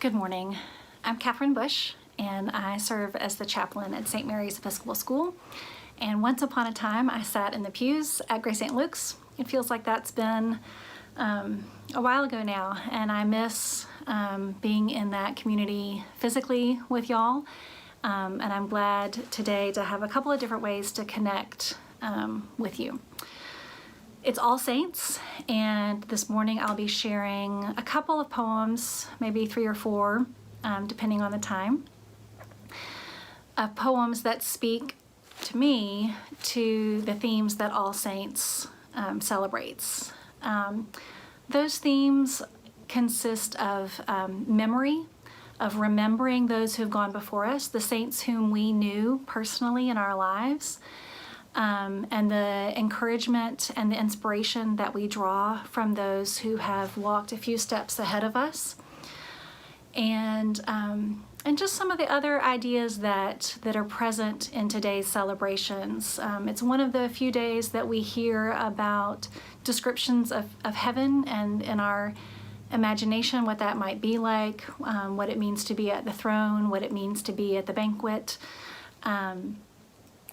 Good morning. I'm Katherine Bush, and I serve as the chaplain at St. Mary's Episcopal School. And once upon a time, I sat in the pews at Grace St. Luke's. It feels like that's been a while ago now, and I miss being in that community physically with y'all. And I'm glad today to have a couple of different ways to connect with you. It's All Saints, and this morning I'll be sharing a couple of poems, maybe 3 or 4, depending on the time, of poems that speak to me to the themes that All Saints celebrates. Those themes consist of memory, of remembering those who have gone before us, the saints whom we knew personally in our lives, and the encouragement and the inspiration that we draw from those who have walked a few steps ahead of us, and just some of the other ideas that are present in today's celebrations. It's one of the few days that we hear about descriptions of heaven and in our imagination what that might be like, what it means to be at the throne, what it means to be at the banquet.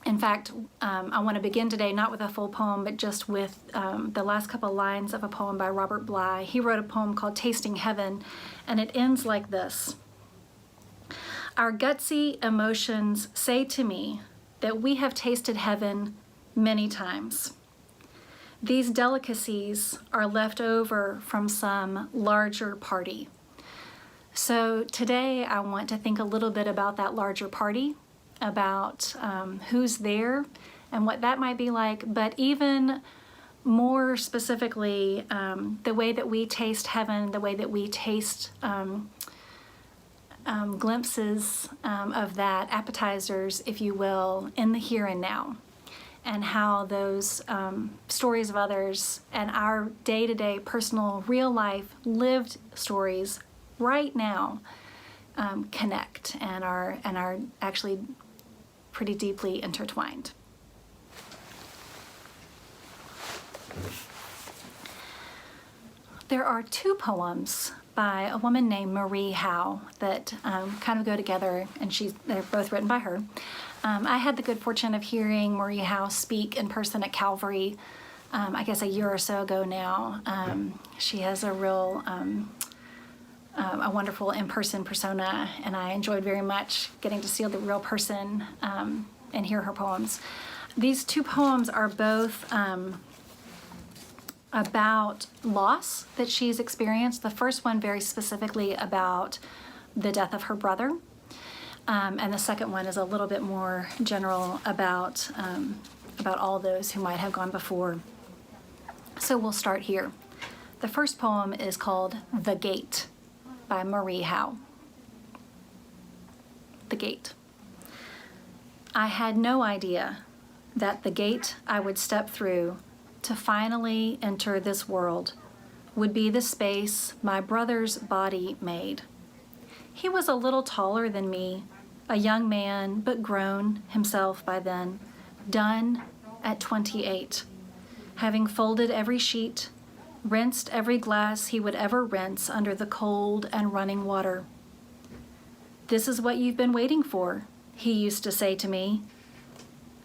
In fact, I want to begin today not with a full poem, but just with the last couple of lines of a poem by Robert Bly. He wrote a poem called Tasting Heaven, and it ends like this. Our gutsy emotions say to me that we have tasted heaven many times. These delicacies are left over from some larger party. So today I want to think a little bit about that larger party, about who's there and what that might be like, but even more specifically, the way that we taste heaven, the way that we taste glimpses of that, appetizers, if you will, in the here and now, and how those stories of others and our day-to-day personal, real-life, lived stories right now connect and are actually pretty deeply intertwined. There are 2 poems by a woman named Marie Howe that kind of go together, and they're both written by her. I had the good fortune of hearing Marie Howe speak in person at Calvary, I guess a year or so ago now. She has a real, a wonderful in-person persona, and I enjoyed very much getting to see the real person and hear her poems. These 2 poems are both about loss that she's experienced. The first one very specifically about the death of her brother, and the second one is a little bit more general about all those who might have gone before. So we'll start here. The first poem is called The Gate by Marie Howe. The Gate. I had no idea that the gate I would step through to finally enter this world would be the space my brother's body made. He was a little taller than me, a young man, but grown himself by then, done at 28, having folded every sheet, rinsed every glass he would ever rinse under the cold and running water. This is what you've been waiting for, he used to say to me.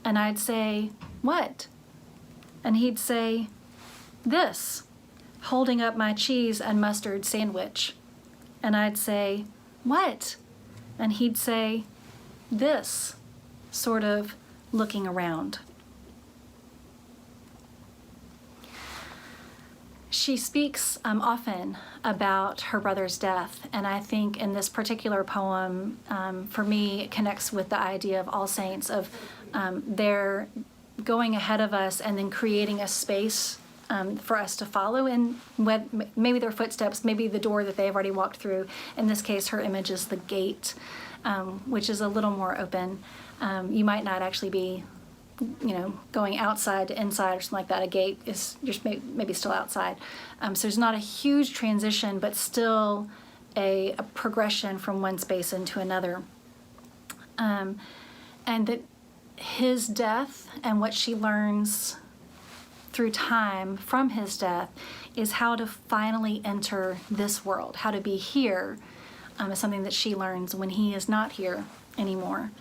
And I'd say, what? And he'd say, this, holding up my cheese and mustard sandwich. And I'd say, what? And he'd say, this, sort of looking around. She speaks often about her brother's death, and I think in this particular poem, for me, it connects with the idea of All Saints, of their going ahead of us and then creating a space for us to follow in, maybe their footsteps, maybe the door that they've already walked through. In this case, her image is the gate, which is a little more open. You might not actually be, going outside to inside or something like that. A gate is just maybe still outside. So there's not a huge transition, but still a progression from one space into another. And that his death and what she learns through time from his death is how to finally enter this world, how to be here is something that she learns when he is not here anymore.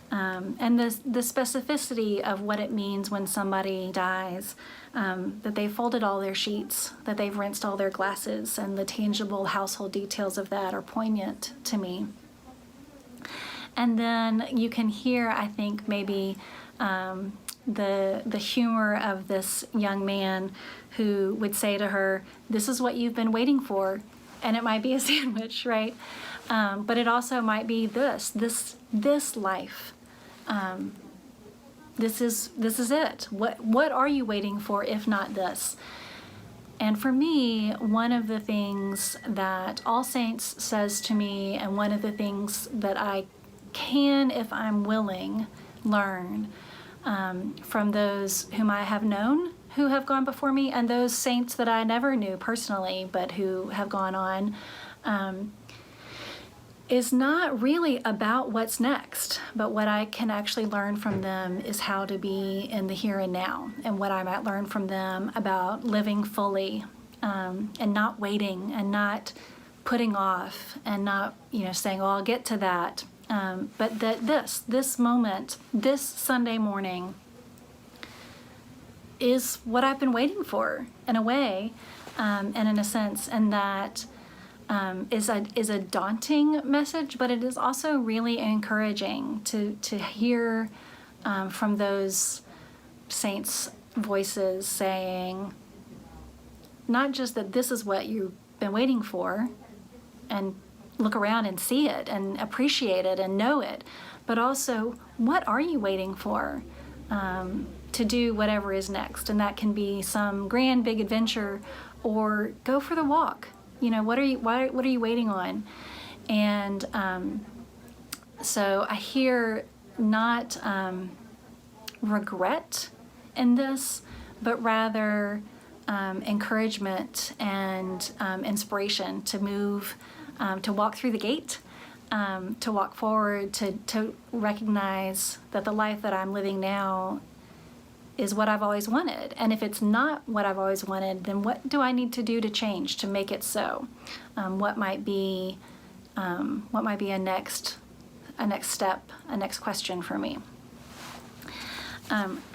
And the specificity of what it means when somebody dies, that they've folded all their sheets, that they've rinsed all their glasses, and the tangible household details of that are poignant to me. And then you can hear, I think, maybe the humor of this young man who would say to her, "This is what you've been waiting for," and it might be a sandwich, right? But it also might be this life. This is it. What are you waiting for if not this? And for me, one of the things that All Saints says to me, and one of the things that I can, if I'm willing, learn from those whom I have known who have gone before me, and those saints that I never knew personally but who have gone on, is not really about what's next, but what I can actually learn from them is how to be in the here and now, and what I might learn from them about living fully, and not waiting, and not putting off, and not saying, "Oh, I'll get to that." But that this moment, this Sunday morning, is what I've been waiting for, in a way, and in a sense, and that is a daunting message, but it is also really encouraging to hear from those saints' voices saying, not just that this is what you've been waiting for, and look around and see it and appreciate it and know it, but also, what are you waiting for to do whatever is next? And that can be some grand big adventure, or go for the walk. What are you waiting on? And so I hear not regret in this, but rather encouragement and inspiration to move, to walk through the gate, to walk forward, to recognize that the life that I'm living now is what I've always wanted. And if it's not what I've always wanted, then what do I need to do to change to make it so? What might be a next step, a next question for me?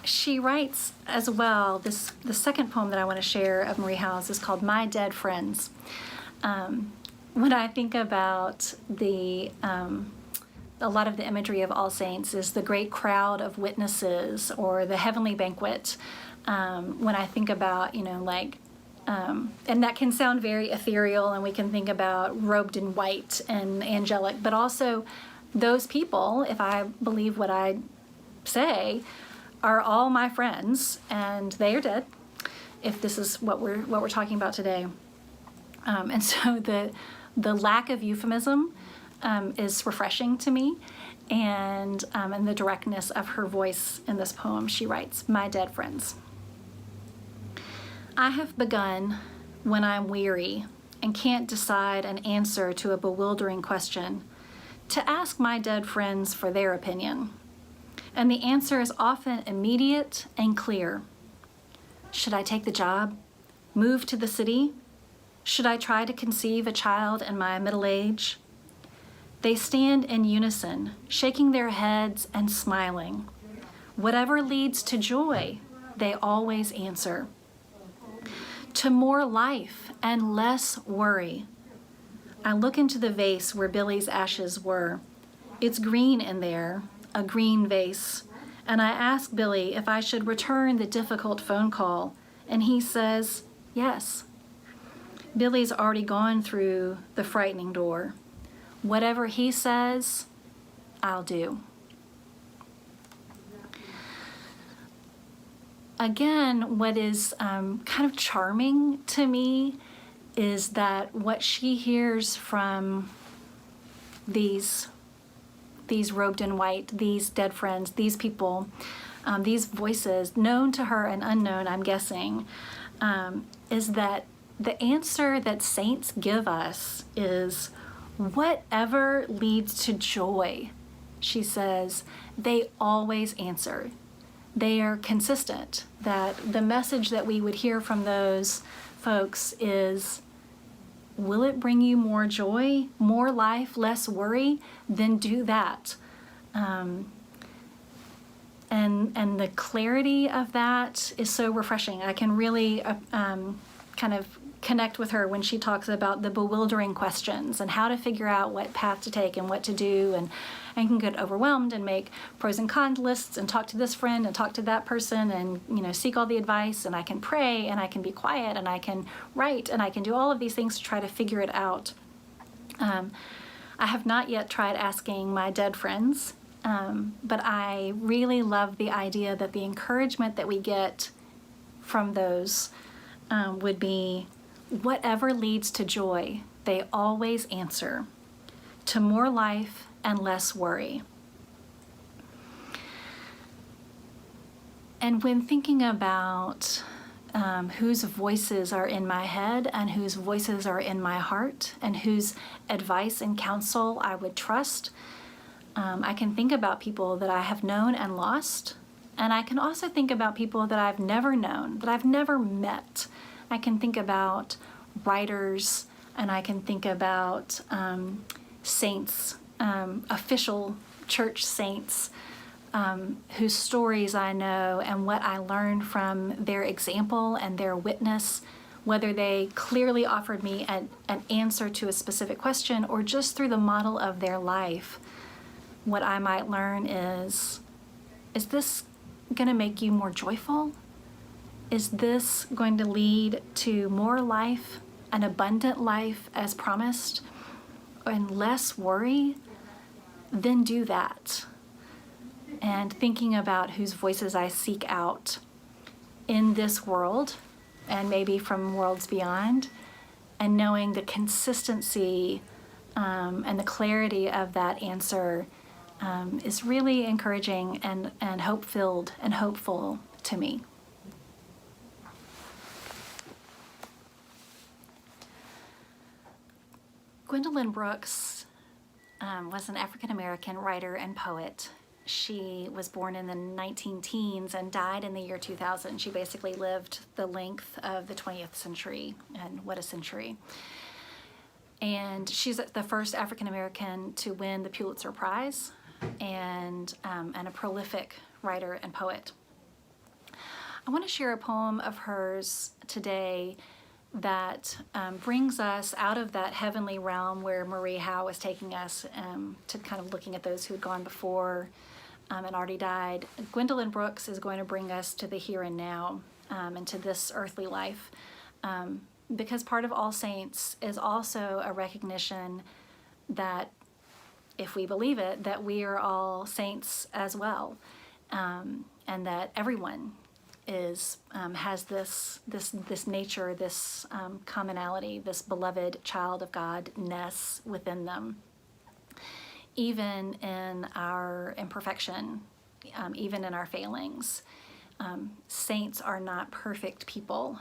She writes as well, the second poem that I want to share of Marie Howe's is called "My Dead Friends." When I think about a lot of the imagery of All Saints is the great crowd of witnesses, or the heavenly banquet. When I think about, and that can sound very ethereal, and we can think about robed in white and angelic, but also those people, if I believe what I say, are all my friends, and they are dead, if this is what we're talking about today. And so the lack of euphemism is refreshing to me, and the directness of her voice in this poem. She writes, "My dead friends. I have begun when I'm weary and can't decide an answer to a bewildering question, to ask my dead friends for their opinion. And the answer is often immediate and clear. Should I take the job? Move to the city? Should I try to conceive a child in my middle age? They stand in unison, shaking their heads and smiling. Whatever leads to joy, they always answer. To more life and less worry. I look into the vase where Billy's ashes were. It's green in there, a green vase. And I ask Billy if I should return the difficult phone call, and he says, yes. Billy's already gone through the frightening door. Whatever he says, I'll do. Again, what is kind of charming to me is that what she hears from these robed in white, these dead friends, these people, these voices, known to her and unknown, I'm guessing, is that the answer that saints give us is whatever leads to joy. She says, they always answer. They are consistent, that the message that we would hear from those folks is will it bring you more joy, more life, less worry? Then do that. And the clarity of that is so refreshing. I can really kind of connect with her when she talks about the bewildering questions and how to figure out what path to take and what to do, and can get overwhelmed and make pros and cons lists and talk to this friend and talk to that person and seek all the advice, and I can pray and I can be quiet and I can write and I can do all of these things to try to figure it out. I have not yet tried asking my dead friends, but I really love the idea that the encouragement that we get from those would be, whatever leads to joy, they always answer, to more life and less worry. And when thinking about whose voices are in my head and whose voices are in my heart and whose advice and counsel I would trust, I can think about people that I have known and lost, and I can also think about people that I've never known, that I've never met. I can think about writers, and I can think about saints, official church saints, whose stories I know and what I learned from their example and their witness, whether they clearly offered me an answer to a specific question or just through the model of their life. What I might learn is this going to make you more joyful? Is this going to lead to more life, an abundant life as promised, and less worry? Then do that. And thinking about whose voices I seek out in this world, and maybe from worlds beyond, and knowing the consistency and the clarity of that answer is really encouraging and hope-filled and hopeful to me. Gwendolyn Brooks was an African-American writer and poet. She was born in the 19-teens and died in the year 2000. She basically lived the length of the 20th century, and what a century. And she's the first African-American to win the Pulitzer Prize, and a prolific writer and poet. I want to share a poem of hers today that brings us out of that heavenly realm where Marie Howe was taking us, to kind of looking at those who had gone before and already died. Gwendolyn Brooks is going to bring us to the here and now, and to this earthly life, because part of All Saints is also a recognition that, if we believe it, that we are all saints as well, and that everyone has this nature, this commonality, this beloved child of God-ness within them, even in our imperfection, even in our failings. Saints are not perfect people.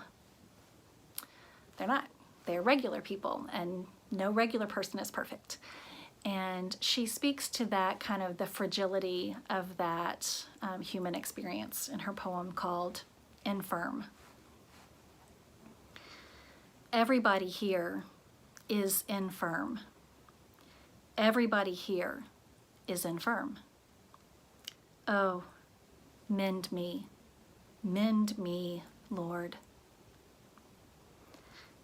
They're not. They're regular people, and no regular person is perfect. And she speaks to that kind of the fragility of that human experience in her poem called Infirm. Everybody here is infirm. Everybody here is infirm. Oh, mend me, Lord.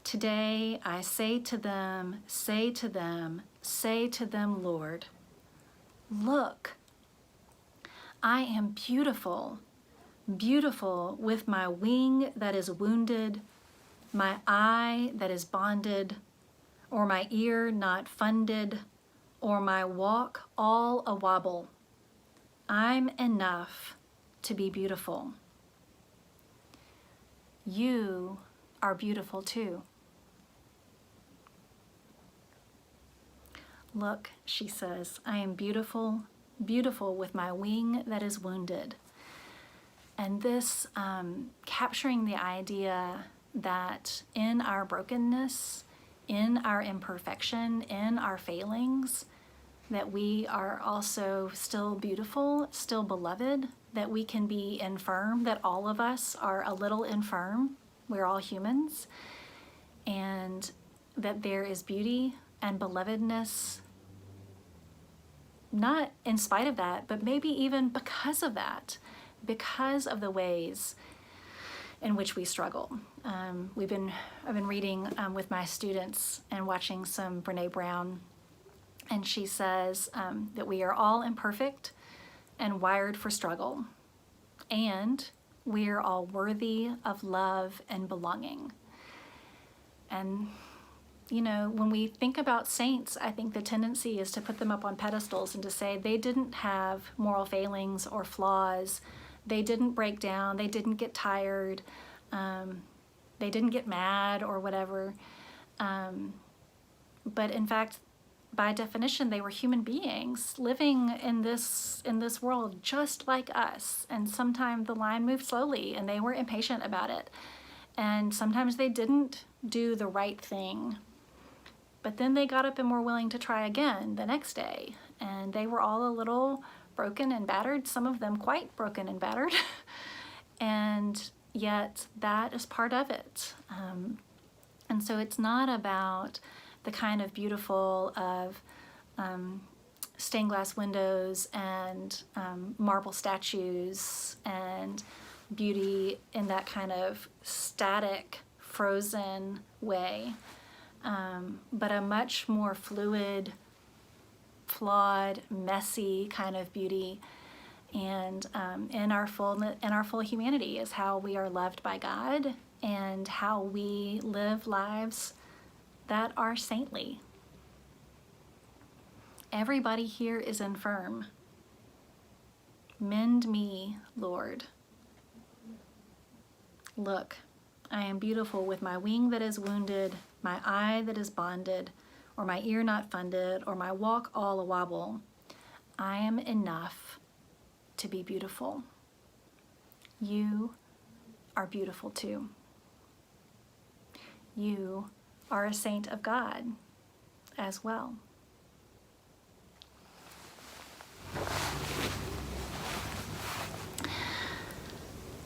Today I say to them, Lord, look, I am beautiful, beautiful with my wing that is wounded, my eye that is bonded, or my ear not funded, or my walk all a wobble. I'm enough to be beautiful. You are beautiful too. Look, she says, I am beautiful, beautiful with my wing that is wounded. And this capturing the idea that in our brokenness, in our imperfection, in our failings, that we are also still beautiful, still beloved, that we can be infirm, that all of us are a little infirm. We're all humans. And that there is beauty and belovedness, not in spite of that, but maybe even because of that, because of the ways in which we struggle. I've been reading with my students and watching some Brene Brown, and she says that we are all imperfect and wired for struggle, and we are all worthy of love and belonging. And you know, when we think about saints, I think the tendency is to put them up on pedestals and to say they didn't have moral failings or flaws. They didn't break down. They didn't get tired. They didn't get mad or whatever. But in fact, by definition, they were human beings living in this world just like us. And sometimes the line moved slowly and they were impatient about it. And sometimes they didn't do the right thing. But then they got up and were willing to try again the next day. And they were all a little broken and battered, some of them quite broken and battered. And yet that is part of it. And so it's not about the kind of beautiful of stained glass windows and marble statues and beauty in that kind of static, frozen way. But a much more fluid, flawed, messy kind of beauty, and in our full humanity is how we are loved by God and how we live lives that are saintly. Everybody here is infirm. Mend me, Lord. Look, I am beautiful with my wing that is wounded, my eye that is bonded, or my ear not funded, or my walk all a wobble. I am enough to be beautiful. You are beautiful too. You are a saint of God as well.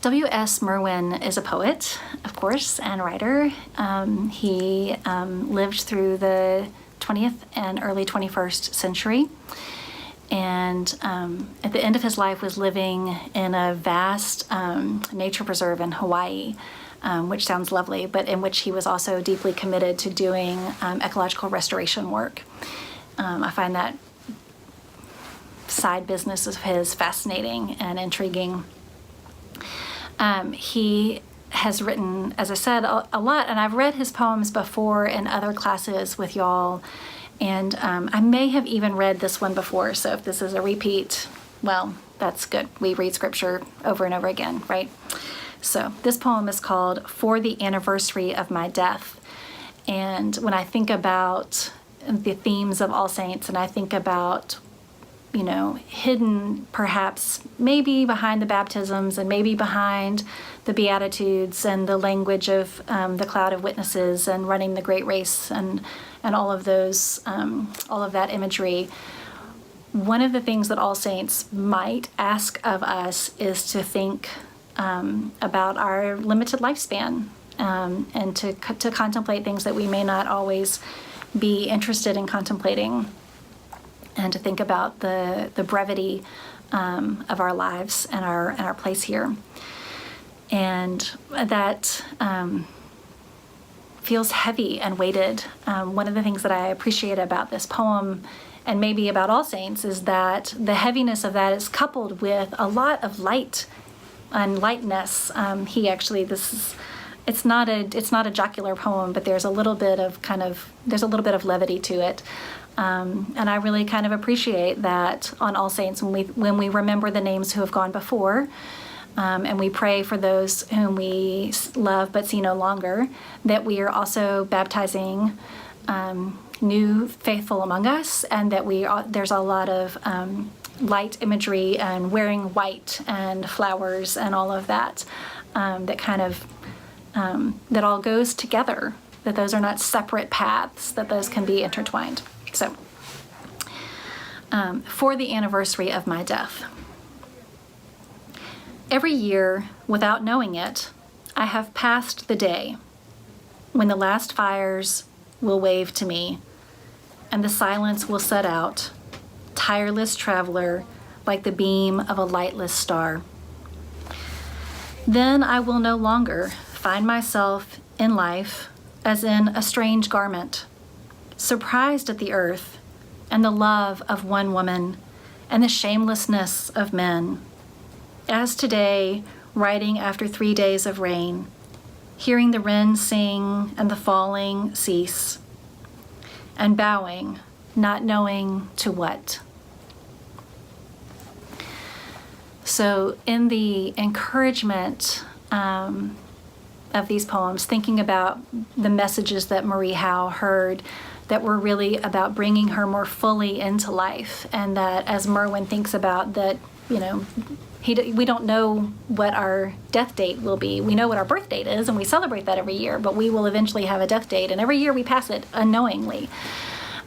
W.S. Merwin is a poet, of course, and writer. He lived through the 20th and early 21st century, and at the end of his life was living in a vast nature preserve in Hawaii, which sounds lovely, but in which he was also deeply committed to doing ecological restoration work. I find that side business of his fascinating and intriguing. He has written, as I said, a lot, and I've read his poems before in other classes with y'all, and I may have even read this one before, so if this is a repeat, well, that's good. We read scripture over and over again, right? So this poem is called For the Anniversary of My Death, and when I think about the themes of All Saints, and I think about hidden perhaps maybe behind the baptisms and maybe behind the Beatitudes and the language of the cloud of witnesses and running the great race and all of those, all of that imagery. One of the things that All Saints might ask of us is to think about our limited lifespan and to contemplate things that we may not always be interested in contemplating, and to think about the brevity of our lives and our place here. And that feels heavy and weighted. One of the things that I appreciate about this poem, and maybe about All Saints, is that the heaviness of that is coupled with a lot of light and lightness. It's not a jocular poem, but there's a little bit of levity to it. And I really kind of appreciate that on All Saints when we remember the names who have gone before, and we pray for those whom we love but see no longer, that we are also baptizing new faithful among us, and that there's a lot of light imagery and wearing white and flowers and all of that, that all goes together, that those are not separate paths, that those can be intertwined. So, for the anniversary of my death. Every year, without knowing it, I have passed the day when the last fires will wave to me, and the silence will set out, tireless traveler, like the beam of a lightless star. Then I will no longer find myself in life as in a strange garment, surprised at the earth and the love of one woman and the shamelessness of men. As today, riding after 3 days of rain, hearing the wren sing and the falling cease, and bowing, not knowing to what. So in the encouragement of these poems, thinking about the messages that Marie Howe heard that were really about bringing her more fully into life, and that as Merwin thinks about that, we don't know what our death date will be. We know what our birth date is, and we celebrate that every year, but we will eventually have a death date, and every year we pass it unknowingly.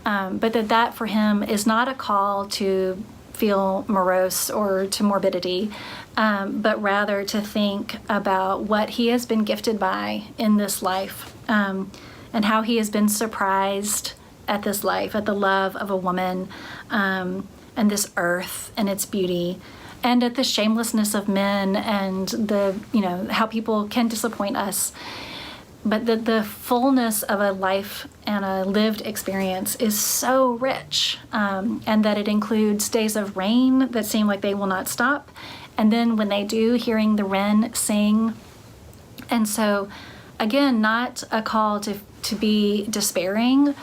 But that for him is not a call to feel morose or to morbidity, but rather to think about what he has been gifted by in this life, and how he has been surprised at this life, at the love of a woman, and this earth and its beauty, and at the shamelessness of men, and how people can disappoint us. But the fullness of a life and a lived experience is so rich, and that it includes days of rain that seem like they will not stop, and then when they do, hearing the wren sing. And so, again, not a call to be despairing,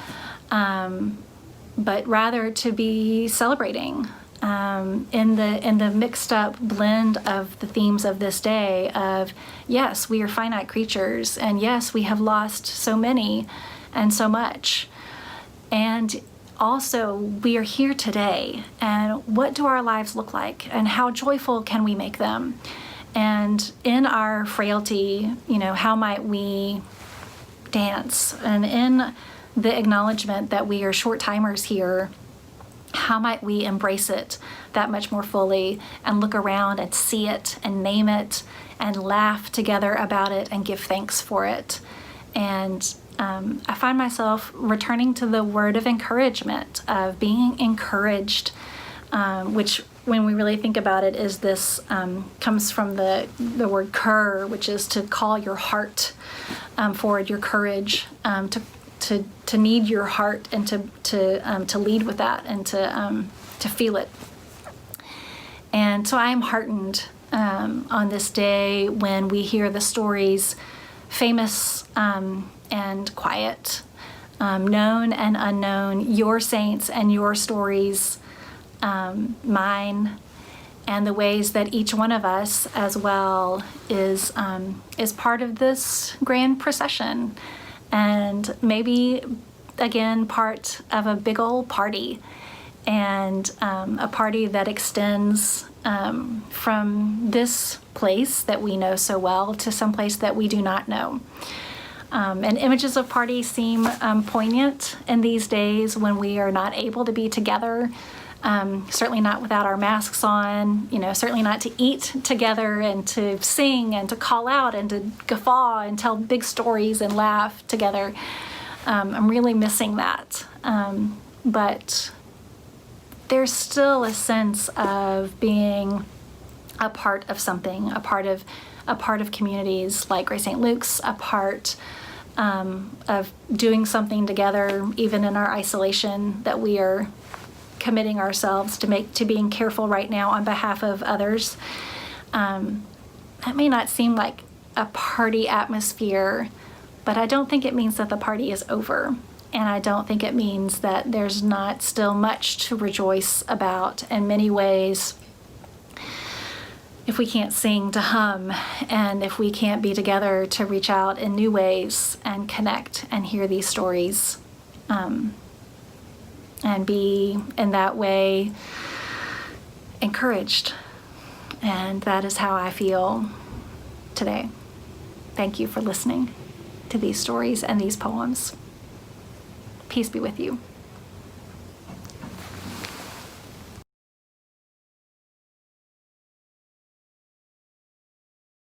but rather to be celebrating. In the mixed up blend of the themes of this day of, yes, we are finite creatures, and yes, we have lost so many and so much, and also we are here today, and what do our lives look like, and how joyful can we make them, and in our frailty, how might we dance, and in the acknowledgement that we are short timers here, how might we embrace it that much more fully and look around and see it and name it and laugh together about it and give thanks for it. And I find myself returning to the word of encouragement, of being encouraged, which when we really think about it is this, comes from the word cur, which is to call your heart forward, your courage, to need your heart and to lead with that and to feel it. And so I am heartened on this day when we hear the stories, famous and quiet, known and unknown, your saints and your stories, mine, and the ways that each one of us as well is part of this grand procession. And maybe, again, part of a big old party, and a party that extends from this place that we know so well to some place that we do not know. And images of parties seem poignant in these days when we are not able to be together, certainly not without our masks on, certainly not to eat together and to sing and to call out and to guffaw and tell big stories and laugh together. I'm really missing that. But there's still a sense of being a part of something, a part of communities like Grace St. Luke's, a part of doing something together, even in our isolation, that we are committing ourselves to being careful right now on behalf of others. That may not seem like a party atmosphere, but I don't think it means that the party is over. And I don't think it means that there's not still much to rejoice about. In many ways, if we can't sing, to hum, and if we can't be together, to reach out in new ways and connect and hear these stories, and be in that way encouraged. And that is how I feel today. Thank you for listening to these stories and these poems. Peace be with you.